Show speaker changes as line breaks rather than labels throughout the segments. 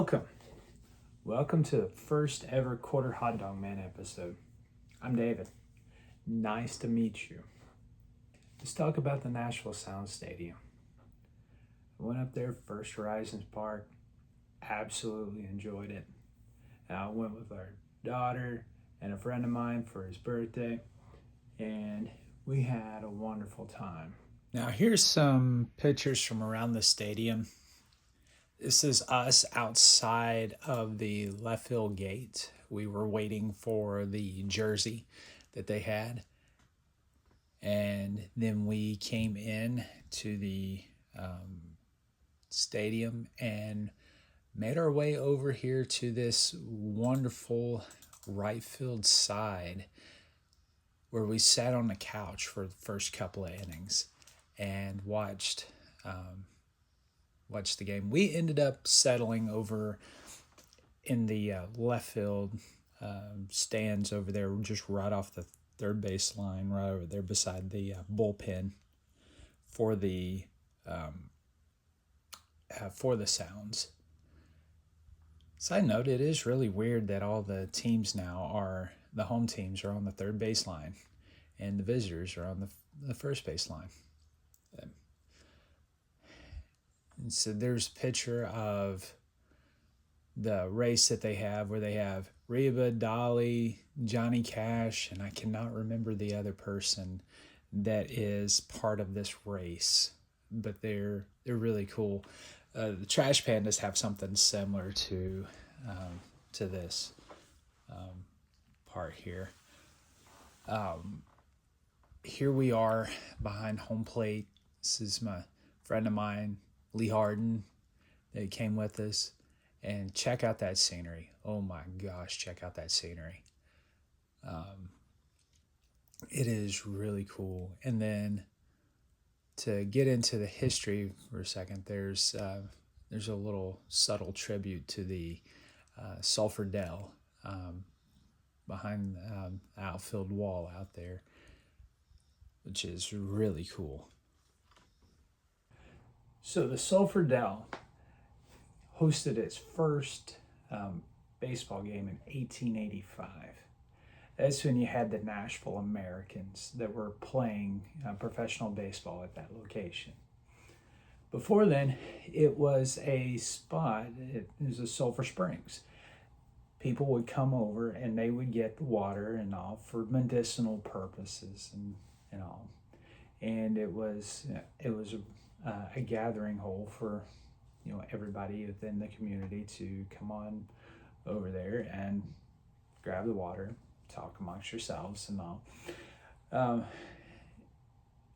Welcome. Welcome to the first ever Quarter Hot Dog Man episode. I'm David. Nice to meet you. Let's talk about the Nashville Sounds Stadium. I went up there, First Horizons Park. Absolutely enjoyed it. I went with our daughter and a friend of mine for his birthday, and we had a wonderful time. Now, here's some pictures from around the stadium. This is us outside of the left field gate. We were waiting for the jersey that they had. And then we came in to the stadium and made our way over here to this wonderful right field side where we sat on the couch for the first couple of innings and watched the game. We ended up settling over in the left field stands over there, just right off the third base line, right over there beside the bullpen for the Sounds. Side note, it is really weird that all the teams now the home teams are on the third base line and the visitors are on the first base line. And so there's a picture of the race that they have where they have Reba, Dolly, Johnny Cash, and I cannot remember the other person that is part of this race, but they're really cool. The Trash Pandas have something similar to this part here. Here we are behind home plate. This is my friend of mine, Lee Harden, that came with us. And check out that scenery. Oh my gosh, check out that scenery. It is really cool. And then to get into the history for a second, there's a little subtle tribute to the Sulphur Dell behind the outfield wall out there, which is really cool. So the Sulphur Dell hosted its first baseball game in 1885. That's when you had the Nashville Americans that were playing professional baseball at that location. Before then, it was a spot, it was a Sulphur Springs. People would come over and they would get the water and all for medicinal purposes and all. And it was a gathering hole for everybody within the community to come on over there and grab the water, talk amongst yourselves and all.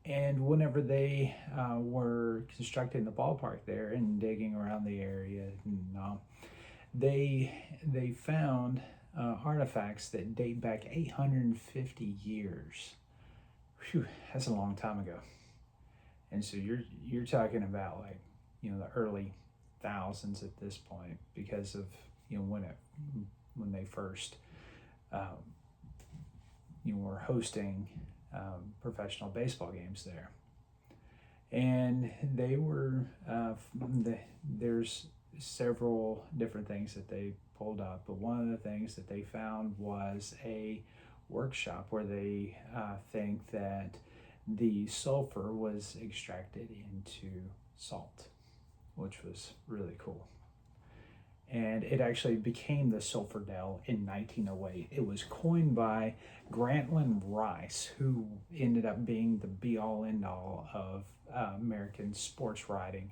And whenever they were constructing the ballpark there and digging around the area and all, they found artifacts that date back 850 years. Whew, that's a long time ago. And so you're talking about the early thousands at this point because of when they first were hosting professional baseball games there. And they were there's several different things that they pulled up, but one of the things that they found was a workshop where they think that the sulfur was extracted into salt, which was really cool. And it actually became the Sulphur Dell in 1908. It was coined by Grantland Rice, who ended up being the be-all, end-all of American sports writing,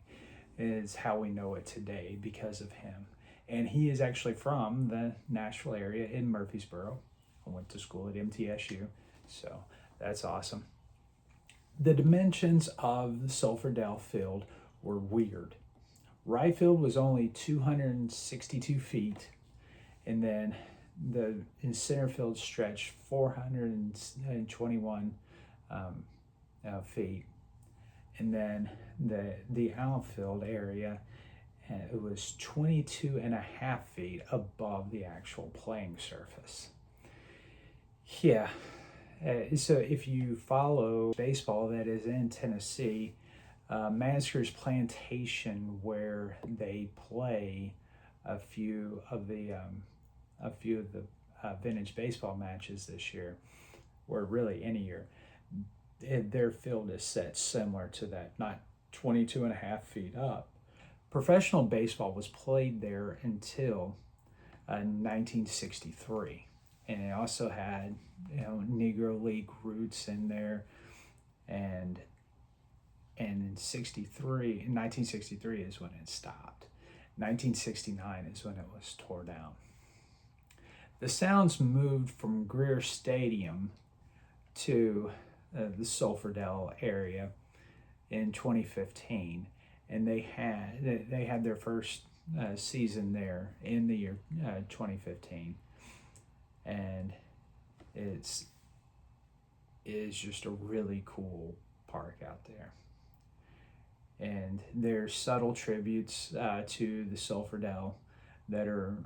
is how we know it today because of him. And he is actually from the Nashville area in Murfreesboro. I went to school at MTSU, so that's awesome. The dimensions of the Sulphur Dell field were weird. Right field was only 262 feet, and then the center field stretched 421 feet, and then the outfield area it was 22 and a half feet above the actual playing surface. Yeah. So if you follow baseball that is in Tennessee, Massacre's Plantation, where they play a few of the vintage baseball matches this year, or really any year. Their field is set similar to that, not 22 and a half feet up. Professional baseball was played there until 1963, and it also had Negro League roots in there, and in 1963 is when it stopped. 1969 is when it was tore down. The Sounds moved from Greer Stadium to the Sulphurdale area in 2015, and they had their first season there in the year 2015, and it is just a really cool park out there. And there's subtle tributes to the Sulphurdale that are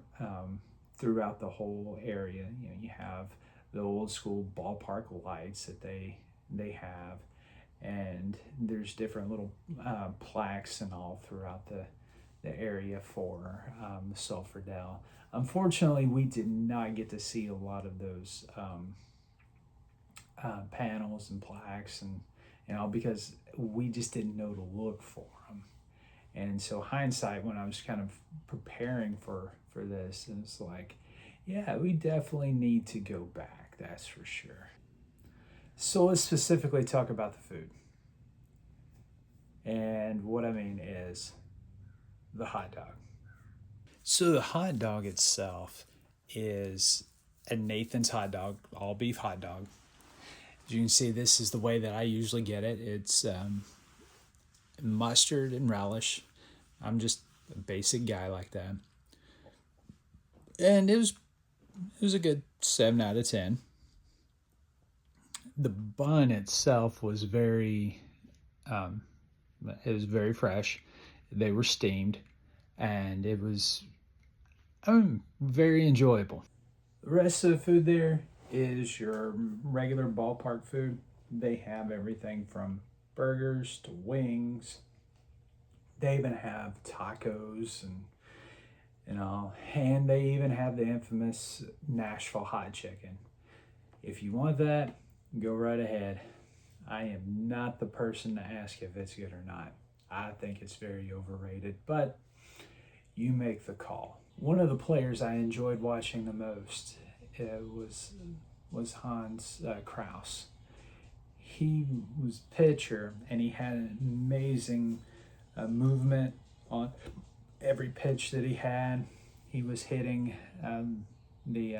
throughout the whole area. You have the old school ballpark lights that they have, and there's different little plaques and all throughout the area for the Sulphurdale. Unfortunately, we did not get to see a lot of those panels and plaques and all, because we just didn't know to look for them. And so hindsight, when I was kind of preparing for this, and it's like, yeah, we definitely need to go back, that's for sure. So let's specifically talk about the food. And what I mean is the hot dog. So the hot dog itself is a Nathan's hot dog, all beef hot dog. As you can see, this is the way that I usually get it. It's mustard and relish. I'm just a basic guy like that. And it was a good 7 out of 10. The bun itself was very fresh. They were steamed, and it was very enjoyable. The rest of the food there is your regular ballpark food. They have everything from burgers to wings. They even have tacos and all. And they even have the infamous Nashville hot chicken. If you want that, go right ahead. I am not the person to ask if it's good or not. I think it's very overrated, but you make the call. One of the players I enjoyed watching the most was Hans Crouce. He was pitcher, and he had an amazing movement on every pitch that he had. He was hitting the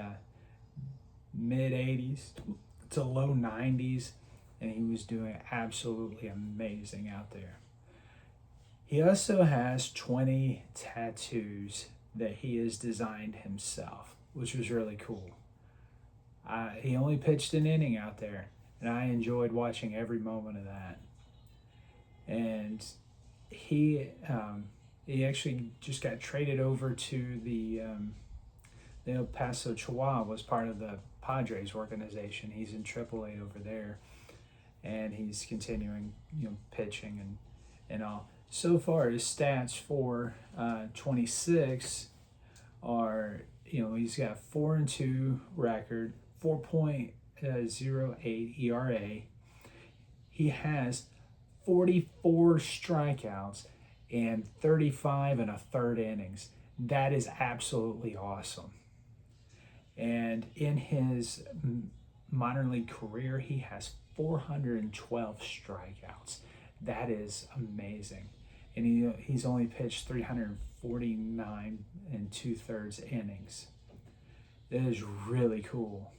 mid 80s to low 90s, and he was doing absolutely amazing out there. He also has 20 tattoos that he has designed himself, which was really cool. He only pitched an inning out there, and I enjoyed watching every moment of that. And he actually just got traded over to the El Paso Chihuahua, was part of the Padres organization. He's in AAA over there, and he's continuing, pitching and all. So far, his stats for 26 are, he's got 4-2 record, 4.08 ERA. He has 44 strikeouts and 35 and a third innings. That is absolutely awesome. And in his minor league career, he has 412 strikeouts. That is amazing. And he's only pitched 349 and 2/3 innings. That is really cool.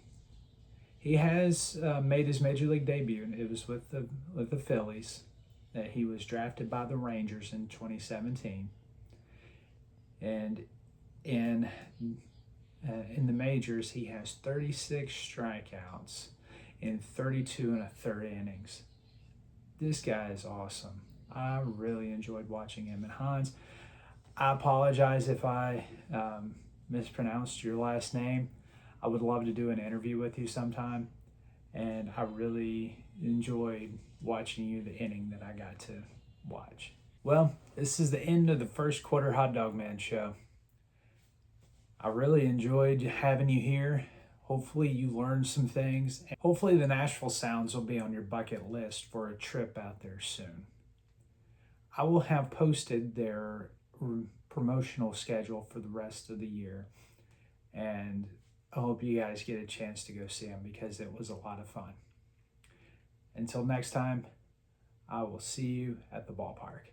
He has made his major league debut, and it was with the Phillies. That he was drafted by the Rangers in 2017. And in the majors, he has 36 strikeouts in 32 and a third innings. This guy is awesome. I really enjoyed watching him. And Hans, I apologize if I mispronounced your last name. I would love to do an interview with you sometime. And I really enjoyed watching you the inning that I got to watch. Well, this is the end of the first quarter Hot Dog Man show. I really enjoyed having you here. Hopefully you learned some things. Hopefully the Nashville Sounds will be on your bucket list for a trip out there soon. I will have posted their promotional schedule for the rest of the year, and I hope you guys get a chance to go see them because it was a lot of fun. Until next time, I will see you at the ballpark.